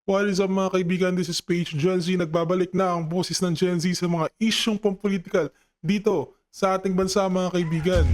What is up mga kaibigan, this is Page Gen Z. Nagbabalik na ang boses ng Gen Z sa mga isyong pampolitikal dito sa ating bansa mga kaibigan.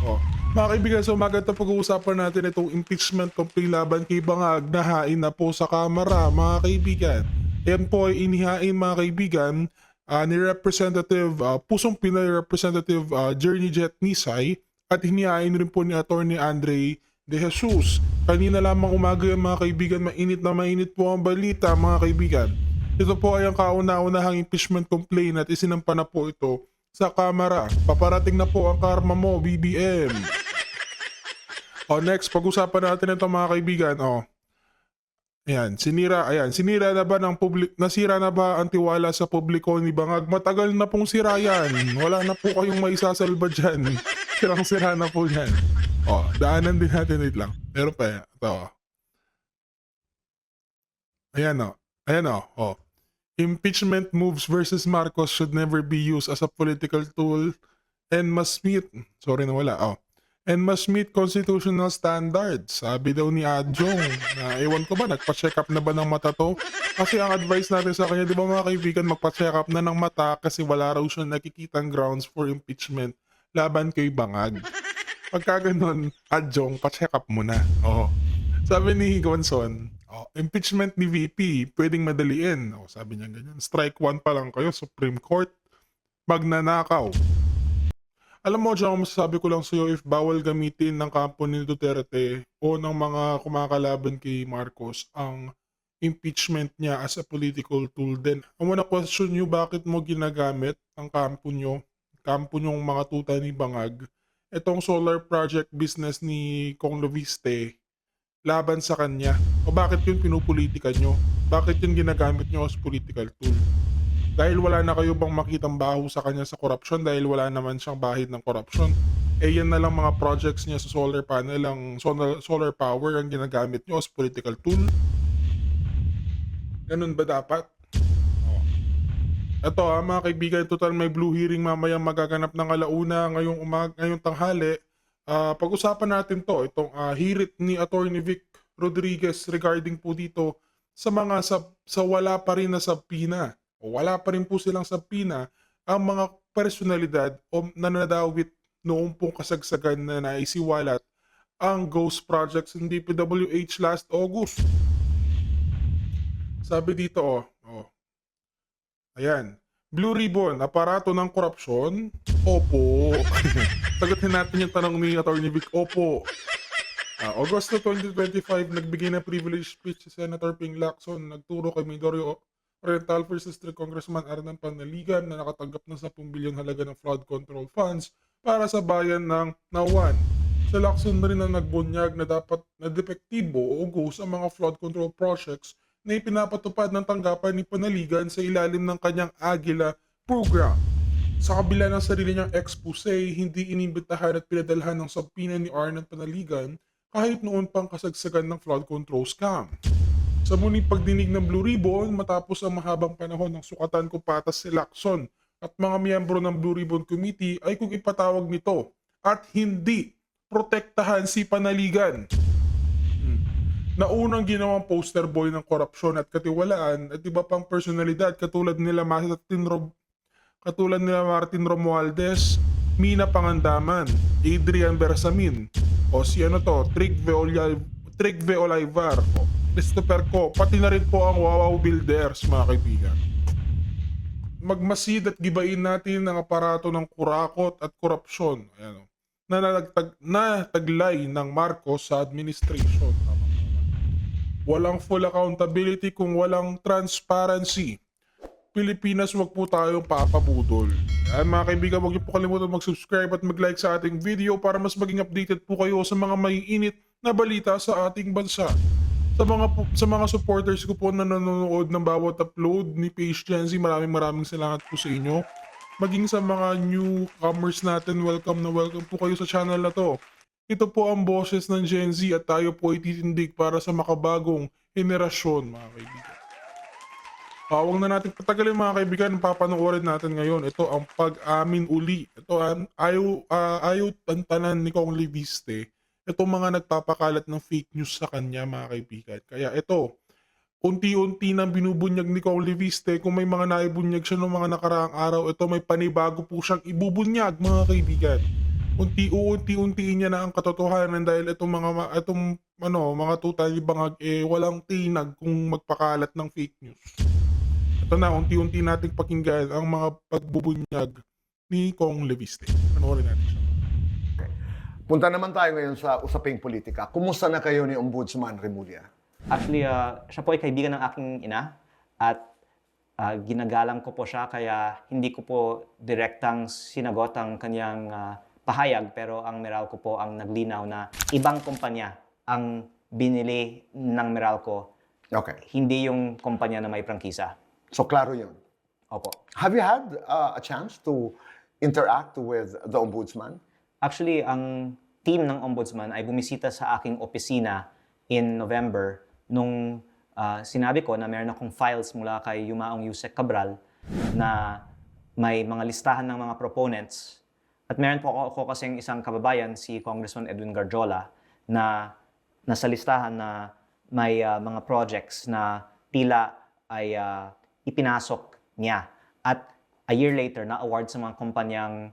Oh, mga kaibigan, sa umaga ito pag-uusapan natin itong impeachment complaint laban kay Bangag na hain na po sa Kamara mga kaibigan. Yan po ay inihain mga kaibigan ni Representative, Pusong Pinoy Representative Journey Jet Nisay at hinihain rin po ni Attorney Andre De Jesus. Kanina lamang umaga yan mga kaibigan, mainit na mainit po ang balita mga kaibigan. Ito po ay ang kauna-unahang impeachment complaint at isinampa na po ito sa Kamara. Paparating na po ang karma mo, BBM. Next, pag-usapan natin ito mga kaibigan. Sinira na ba nasira na ba ang tiwala sa publiko ni Bangag? Matagal na pong sira yan. Wala na po kayong maisasalba dyan. Sirang-sira na po yan. Daanan din natin, wait lang. Meron pa yan. Ito. Ayan. Impeachment moves versus Marcos should never be used as a political tool and must meet, and must meet constitutional standards. Sabi daw ni Adjong, na ewan ko ba, nagpa-check up na ba ng mata to? Kasi ang advice natin sa kanya, di ba mga kaibigan, magpa-check up na ng mata kasi wala raw siya nakikitang grounds for impeachment laban kay Bangag. Pagka ganun, Adjong, pa-check up mo na. Sabi ni Gonson, impeachment ni VP, pwedeng madaliin. Sabi niya ganyan, strike 1 pa lang kayo, Supreme Court, magnanakaw. Alam mo, John, masasabi ko lang sa'yo, if bawal gamitin ng kampo ni Duterte o ng mga kumakalaban kay Marcos ang impeachment niya as a political tool, then I wanna question you, bakit mo ginagamit ang kampo nyong mga tuta ni Bangag, itong solar project business ni Kong Loviste, laban sa kanya? O bakit yun pinupolitika nyo? Bakit yun ginagamit nyo as political tool? Dahil wala na kayo bang makitang baho sa kanya sa korupsyon, dahil wala naman siyang bahid ng korupsyon? Yan na lang mga projects niya sa solar panel, ang solar power ang ginagamit nyo as political tool? Ganun ba dapat? Ito mga kaibigan, total may blue hearing mamaya magaganap ng alauna ngayong tanghali. Pag-usapan natin itong hirit ni Attorney Vic Rodriguez regarding po dito sa mga sa wala pa rin na sabpina o wala pa rin po silang sabpina ang mga personalidad o nanadawit noong pong kasagsagan na naisiwalat ang ghost projects ng DPWH last August. Sabi dito ayan, Blue Ribbon, aparato ng korupsyon? Opo. Sagutin natin yung tanong ni Atty. Vic. Opo. Agosto 2025, nagbigay ng privilege speech si Senator Ping Lacson. Nagturo kay Midori Oriental First District Congressman Arnan Panaligan na nakatanggap ng 10 bilyon halaga ng flood control funds para sa bayan ng Nawan. Sa Lacson na rin ang nagbunyag na dapat na depektibo o ghost ang mga flood control projects na ipinapatupad ng tanggapan ni Panaligan sa ilalim ng kanyang Agila program. Sa kabila ng sarili niyang expose, hindi inimbitahan at pinadalhan ng sabpina ni Arnan Panaligan kahit noon pang kasagsagan ng flood control scam. Sa muling pagdinig ng Blue Ribbon, matapos ang mahabang panahon ng sukatan kung patas si Lacson at mga miyembro ng Blue Ribbon Committee ay kung ipatawag nito at hindi protektahan si Panaligan na unang ginawang poster boy ng korupsyon at katiwalaan at iba pang personalidad katulad nila Martin Romualdez, Mina Pangandaman, Adrian Bersamin, Trigve Olivar, Christopher Co, pati na rin po ang Wawaw Builders mga kaibigan. Magmasid at gibain natin ang aparato ng kurakot at korupsyon na taglay ng Marcos sa administration. Walang full accountability kung walang transparency. Pilipinas, wag po tayong papabudol. Mga kaibigan, wag niyo po kalimutan mag-subscribe at mag-like sa ating video para mas maging updated po kayo sa mga maiinit na balita sa ating bansa. Sa mga supporters ko po na nanonood ng bawat upload ni Page Gen Z, maraming salamat po sa inyo. Maging sa mga newcomers natin, welcome po kayo sa channel na to. Ito po ang boses ng Gen Z at tayo po ay titindig para sa makabagong henerasyon mga kaibigan. Huwag na natin patagalin mga kaibigan, papanoorin natin ngayon. Ito ang pag-amin uli. Ito ayaw tantanan ni Kong Liviste. Ito mga nagpapakalat ng fake news sa kanya mga kaibigan. Kaya ito, unti-unti nang binubunyag ni Kong Leviste. Kung may mga naibunyag siya noong mga nakaraang araw, ito may panibago po siyang ibubunyag, mga kaibigan. Unti-untiin niya na ang katotohanan dahil mga tutal bangag walang tinag kung magpakalat ng fake news. Ito na, unti-unti nating pakinggan ang mga pagbubunyag ni Kong Leviste. Panoorin natin siya. Punta naman tayo ngayon sa usaping politika. Kumusta na kayo ni Ombudsman Remulla? Actually, siya po ay kaibigan ng aking ina at ginagalang ko po siya kaya hindi ko po direktang sinagot ang kanyang pahayag, pero ang Meralco po ang naglinaw na ibang kumpanya ang binili ng Meralco, Okay. hindi yung kumpanya na may prangkisa. So, klaro yun. Opo. Have you had a chance to interact with the Ombudsman? Actually, ang team ng Ombudsman ay bumisita sa aking opisina in November nung sinabi ko na meron akong files mula kay Yumaong Yusek Cabral na may mga listahan ng mga proponents. At meron po ako kasing isang kababayan, si Congressman Edwin Garjola, na nasa listahan na may mga projects na tila ay ipinasok niya. At a year later, na-award sa mga kumpanyang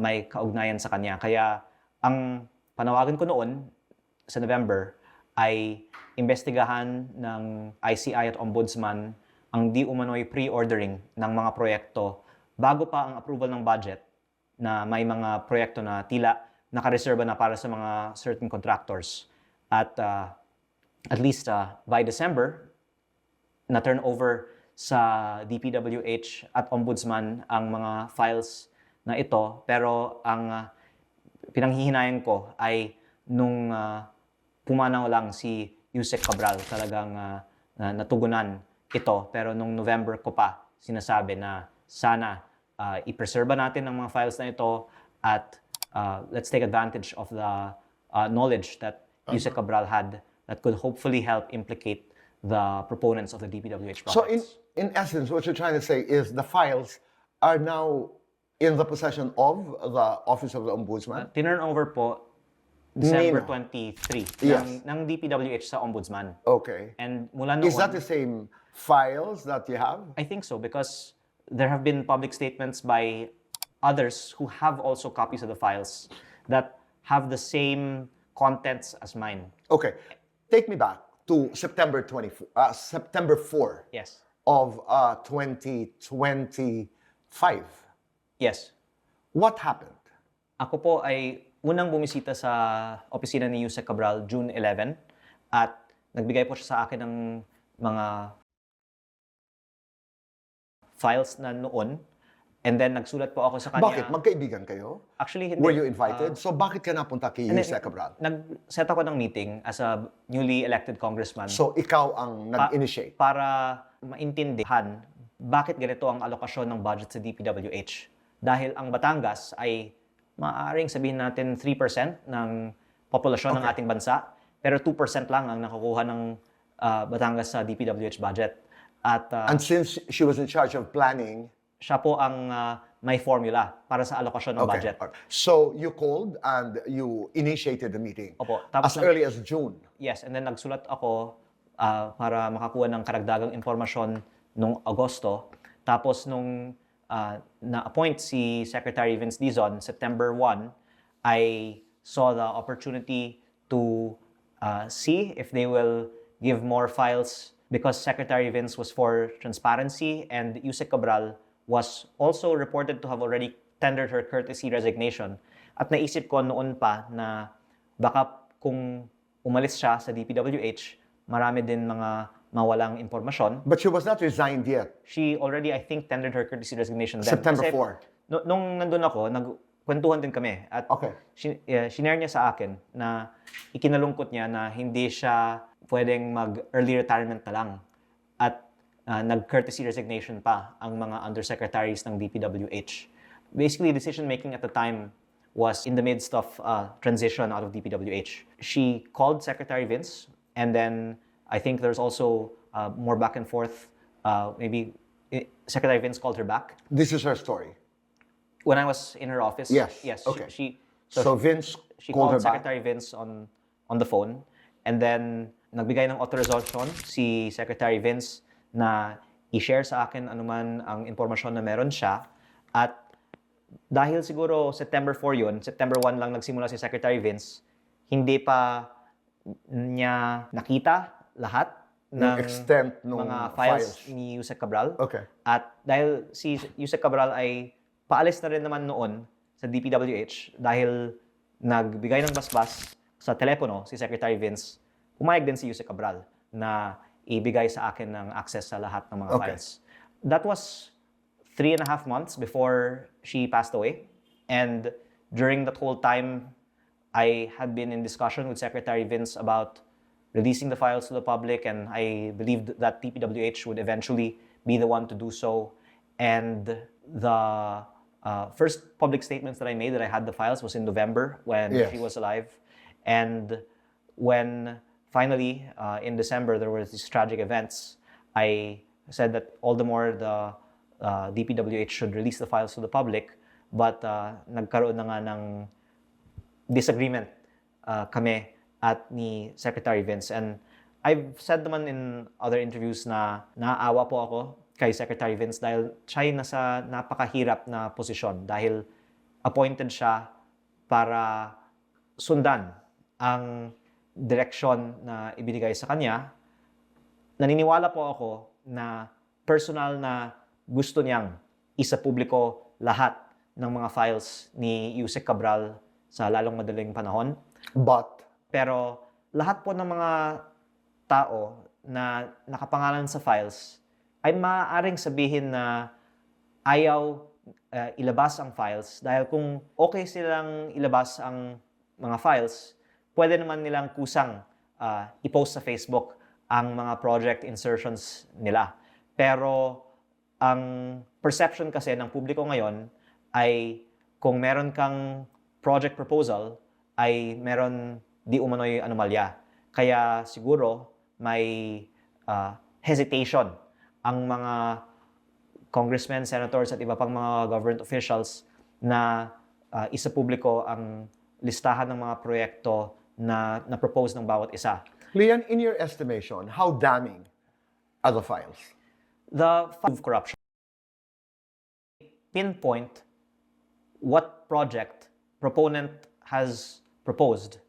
may kaugnayan sa kanya. Kaya ang panawagan ko noon sa November ay imbestigahan ng ICI at Ombudsman ang di umano'y pre-ordering ng mga proyekto bago pa ang approval ng budget, na may mga proyekto na tila nakareserba na para sa mga certain contractors. At least by December, na-turn over sa DPWH at Ombudsman ang mga files na ito. Pero ang pinanghihinayan ko ay nung pumanaw lang si Yusek Cabral, talagang natugunan ito. Pero nung November ko pa sinasabi na sana i-preserba natin ang mga files na ito at let's take advantage of the knowledge that Yusek Cabral had that could hopefully help implicate the proponents of the DPWH projects. So, in essence, what you're trying to say is the files are now in the possession of the Office of the Ombudsman? Tinurn over po December Nino. 23 Yes. ng DPWH sa Ombudsman. Okay. And mula noon, Is that the same files that you have? I think so, because there have been public statements by others who have also copies of the files that have the same contents as mine. Okay. Take me back to September 4 Yes. of 2025. Yes. What happened? Ako po ay unang bumisita sa opisina ni Yusek Cabral June 11 at nagbigay po siya sa akin ng mga files na noon. And then nagsulat po ako sa kanya. Bakit? Magkaibigan kayo? Actually, hindi. Were you invited? So bakit ka napunta kay Yusek Cabral? Nag-set ako ng meeting as a newly elected congressman. So ikaw ang nag-initiate? Para maintindihan bakit ganito ang alokasyon ng budget sa DPWH. Dahil ang Batangas ay maaaring sabihin natin 3% ng populasyon ng ating bansa, pero 2% lang ang nakukuha ng Batangas sa DPWH budget. At And since she was in charge of planning, siya po ang may formula para sa alokasyon ng budget. So you called and you initiated the meeting Opo. as early as June. Yes, and then nagsulat ako para makakuha ng karagdagang impormasyon nung Agosto. Tapos nung na-appoint si Secretary Vince Dizon, September 1, I saw the opportunity to see if they will give more files because Secretary Vince was for transparency and Yusek Cabral was also reported to have already tendered her courtesy resignation. At naisip ko noon pa na baka kung umalis siya sa DPWH, marami din mga mawalang impormasyon. But she was not resigned yet. She already, I think, tendered her courtesy resignation then. September Kasi 4. Nung nandun ako, nagkwentuhan din kami. At shinare niya sa akin na ikinalungkot niya na hindi siya pwedeng mag-early retirement na lang. At nag-courtesy resignation pa ang mga undersecretaries ng DPWH. Basically, decision-making at the time was in the midst of transition out of DPWH. She called Secretary Vince, and then I think there's also more back and forth. Maybe Secretary Vince called her back. This is her story. When I was in her office, Yes. Okay. So Vince she called her called back. Secretary Vince on the phone, and then nagbigay ng authorization si Secretary Vince na i-share sa akin anuman ang impormasyon na meron siya. At dahil siguro September 4 yun, September 1 lang nagsimula si Secretary Vince, hindi pa niya nakita lahat Yung ng extent ng mga files ni Yusek Cabral. Okay. At dahil si Yusek Cabral ay paalis na rin naman noon sa DPWH dahil nagbigay ng basbas sa telepono si Secretary Vince, pumayag din si Yusek Cabral na ibigay sa akin ng access sa lahat ng mga Okay. files. That was 3.5 months before she passed away. And during that whole time, I had been in discussion with Secretary Vince about releasing the files to the public, and I believed that DPWH would eventually be the one to do so. And the first public statements that I made that I had the files was in November when Yes. she was alive. And when finally, in December, there were these tragic events, I said that all the more the DPWH should release the files to the public, but nagkaroon na nga ng disagreement kami at ni Secretary Vince. And I've said naman in other interviews na naaawa po ako kay Secretary Vince dahil siya ay nasa napakahirap na posisyon dahil appointed siya para sundan ang direksyon na ibinigay sa kanya. Naniniwala po ako na personal na gusto niyang isa publiko lahat ng mga files ni Yusek Cabral sa lalong madaling panahon. But, Pero lahat po ng mga tao na nakapangalan sa files ay maaaring sabihin na ayaw ilabas ang files dahil kung okay silang ilabas ang mga files, pwede naman nilang kusang i-post sa Facebook ang mga project insertions nila. Pero ang perception kasi ng publiko ngayon ay kung meron kang project proposal ay meron di umano'y anomalya. Kaya siguro may hesitation ang mga congressmen, senators at iba pang mga government officials na isa publiko ang listahan ng mga proyekto na propose ng bawat isa. Lian, in your estimation, how damning are the files? The fight of corruption pinpoint what project proponent has proposed.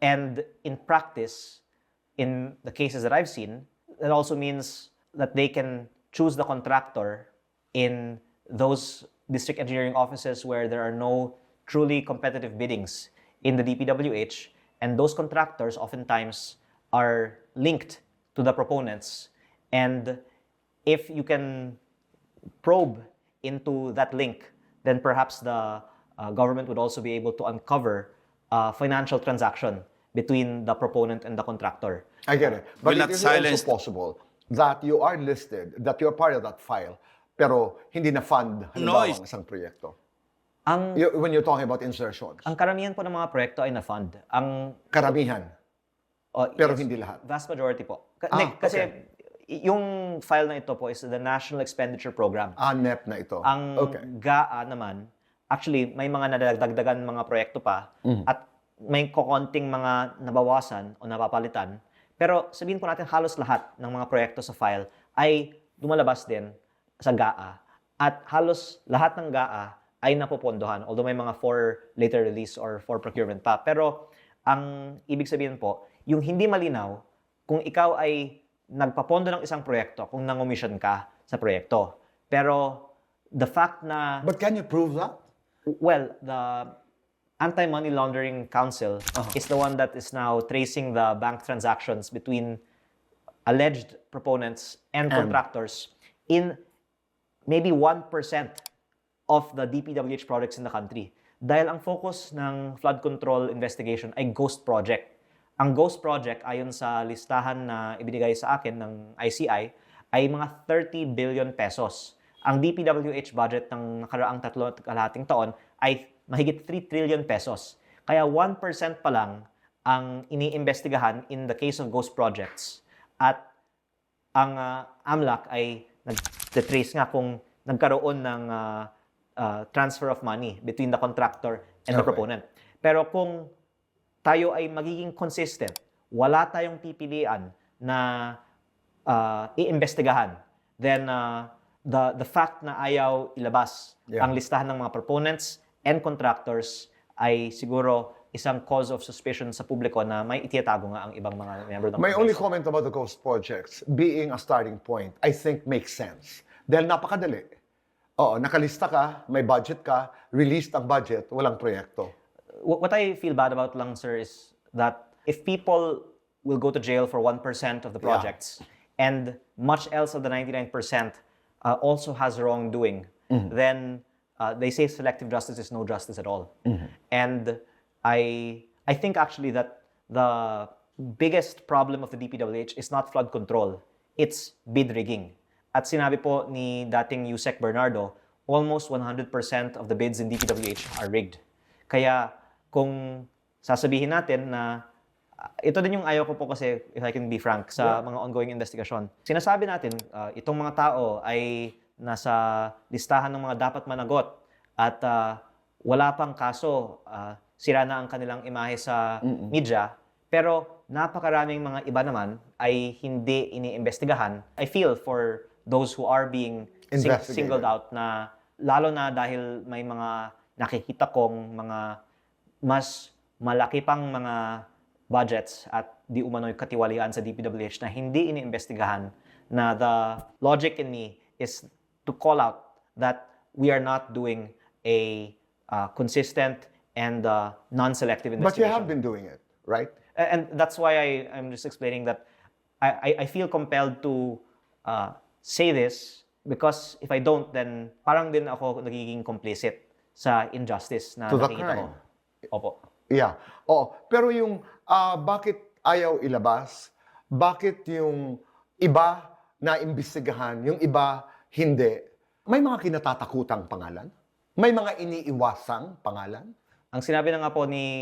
And in practice, in the cases that I've seen, that also means that they can choose the contractor in those district engineering offices where there are no truly competitive biddings in the DPWH, and those contractors oftentimes are linked to the proponents. And if you can probe into that link, then perhaps the government would also be able to uncover financial transaction between the proponent and the contractor. I get it. But Will it not is silence- also possible that you are listed, that you're part of that file, pero hindi na fund, halimbawa, Noise. ang isang proyekto. Ang When you're talking about insertions. ang karamihan po ng mga proyekto ay na-fund. Ang Karamihan, pero hindi lahat. Vast majority po. okay. Kasi yung file na ito po is the National Expenditure Program. ANEP na ito. Ang Okay. GAA naman, actually may mga nadagdagan mga proyekto pa at may kokonting mga nabawasan o napapalitan. Pero sabihin po natin halos lahat ng mga proyekto sa file ay lumalabas din sa GAA. At halos lahat ng GAA ay napopondohan, although may mga for later release or for procurement pa. Pero ang ibig sabihin po, yung hindi malinaw, kung ikaw ay nagpapondo ng isang proyekto, kung nangomission ka sa proyekto. Pero the fact na, But can you prove that? well, the Anti-Money Laundering Council is the one that is now tracing the bank transactions between alleged proponents and contractors in maybe 1% of the DPWH projects in the country. Dahil ang focus ng flood control investigation ay ghost project. Ang ghost project, ayon sa listahan na ibinigay sa akin ng ICI, ay mga 30 billion pesos. Ang DPWH budget ng nakaraang 3.5 taon ay mahigit 3 trillion pesos. Kaya 1% pa lang ang iniimbestigahan in the case of ghost projects. At ang AMLAC ay nag-trace nga kung nagkaroon ng transfer of money between the contractor and the Okay. proponent. Pero kung tayo ay magiging consistent, wala tayong pipilian na iimbestigahan, then the fact na ayaw ilabas ang listahan ng mga proponents and contractors ay siguro isang cause of suspicion sa publiko na may itiyatago nga ang ibang mga member ng My only Kongreso. comment about the ghost projects being a starting point, I think makes sense. Dahil napakadali. Oo, nakalista ka, may budget ka, released ang budget, walang proyekto. What I feel bad about lang, sir, is that if people will go to jail for 1% of the projects and much else of the 99% also has wrongdoing, then they say selective justice is no justice at all. And I think actually that the biggest problem of the DPWH is not flood control, it's bid rigging. At sinabi po ni dating Yusek Bernardo, almost 100% of the bids in DPWH are rigged. Kaya kung sasabihin natin na ito din yung ayaw ko po kasi, if I can be frank, sa mga ongoing investigasyon. Sinasabi natin, itong mga tao ay nasa listahan ng mga dapat managot at wala pang kaso, sira na ang kanilang imahe sa media, pero napakaraming mga iba naman ay hindi iniimbestigahan. I feel for those who are being Investigated. singled out na lalo na dahil may mga nakikita kong mga mas malaki pang mga budgets at di umano'y katiwalian sa DPWH na hindi iniimbestigahan, na the logic in me is to call out that we are not doing a consistent and non-selective But you investigation. have been doing it, right? And that's why I'm just explaining that I feel compelled to say this because if I don't, then parang din ako nagiging complicit sa injustice na To the nakikita ko. crime. Opo. Yeah. Oo. Pero yung bakit ayaw ilabas, bakit yung iba na imbestigahan, yung iba hindi, may mga kinatatakutang pangalan? May mga iniiwasang pangalan? Ang sinabi na nga po ni